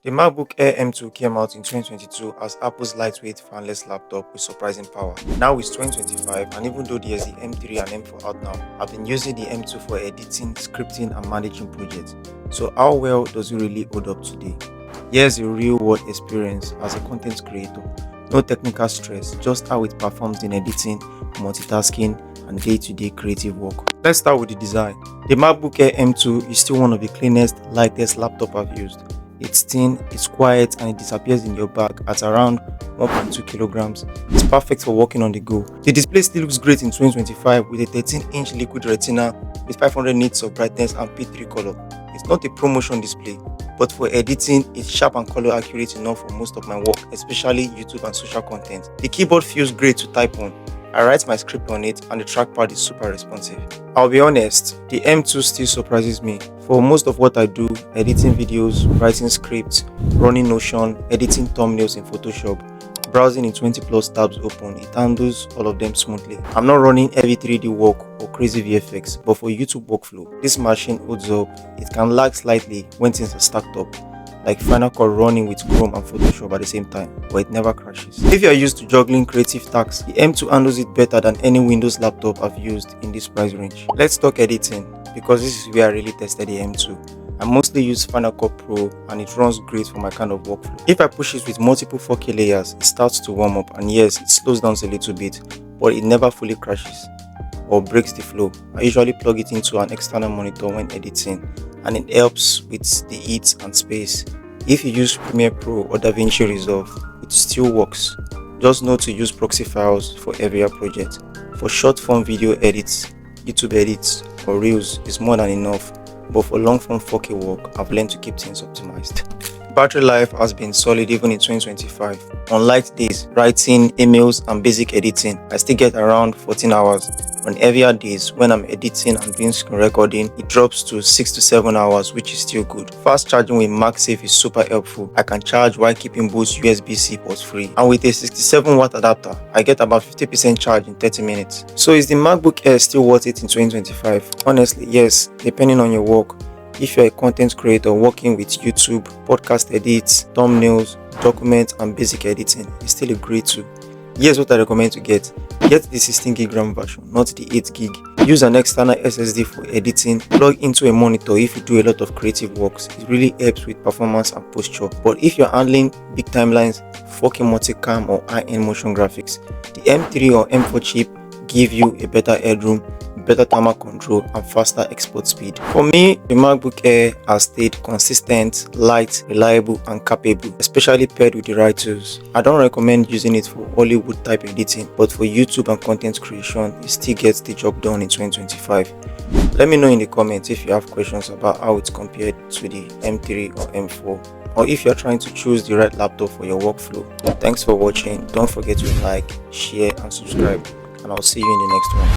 The MacBook Air M2 came out in 2022 as Apple's lightweight fanless laptop with surprising power. Now it's 2025, and even though there's the M3 and M4 out now, I've been using the M2 for editing, scripting and managing projects. So how well does it really hold up today? Here's a real world experience as a content creator. No technical stress, just how it performs in editing, multitasking and day-to-day creative work. Let's start with the design. The MacBook Air M2 is still one of the cleanest, lightest laptop I've used. It's thin, it's quiet, and it disappears in your bag at around 1.2 kilograms. It's perfect for working on the go. The display still looks great in 2025 with a 13-inch liquid retina with 500 nits of brightness and P3 color. It's not a promotion display, but for editing, it's sharp and color accurate enough for most of my work, especially YouTube and social content. The keyboard feels great to type on. I write my script on it and the trackpad is super responsive. I'll be honest, the M2 still surprises me. For most of what I do, editing videos, writing scripts, running Notion, editing thumbnails in Photoshop, browsing in 20 plus tabs open, it handles all of them smoothly. I'm not running heavy 3D work or crazy VFX, but for YouTube workflow, this machine holds up. It can lag slightly when things are stacked up, like Final Cut running with Chrome and Photoshop at the same time, but it never crashes. If you are used to juggling creative tasks, the M2 handles it better than any Windows laptop I've used in this price range. Let's talk editing, because this is where I really tested the M2. I mostly use Final Cut Pro and it runs great for my kind of workflow. If I push it with multiple 4K layers, it starts to warm up, and yes, it slows down a little bit, but it never fully crashes or breaks the flow. I usually plug it into an external monitor when editing, and it helps with the heat and space. If you use Premiere Pro or DaVinci Resolve, it still works. Just know to use proxy files for every project. For short form video edits, YouTube edits or Reels is more than enough, but for long form 4K work, I've learned to keep things optimized. Battery life has been solid even in 2025. On light days, writing, emails and basic editing, I still get around 14 hours. On heavier days, when I'm editing and doing screen recording, it drops to 6 to 7 hours, which is still good. Fast charging with MagSafe is super helpful. I can charge while keeping both USB-C ports free. And with a 67 watt adapter, I get about 50% charge in 30 minutes. So is the MacBook Air still worth it in 2025? Honestly, yes, depending on your work. If you're a content creator working with YouTube, podcast edits, thumbnails, documents and basic editing, it's still a great tool. Here's what I recommend to get. Get the 16GB RAM version, not the 8GB. Use an external SSD for editing. Plug into a monitor if you do a lot of creative works. It really helps with performance and posture. But if you're handling big timelines, 4K multicam or high-end motion graphics, the M3 or M4 chip give you a better headroom, better thermal control and faster export speed. For me, the MacBook Air has stayed consistent, light, reliable and capable, especially paired with the right tools. I don't recommend using it for Hollywood type editing, but for YouTube and content creation, it still gets the job done in 2025. Let me know in the comments if you have questions about how it's compared to the M3 or M4, or if you're trying to choose the right laptop for your workflow. Thanks for watching. Don't forget to like, share and subscribe, and I'll see you in the next one.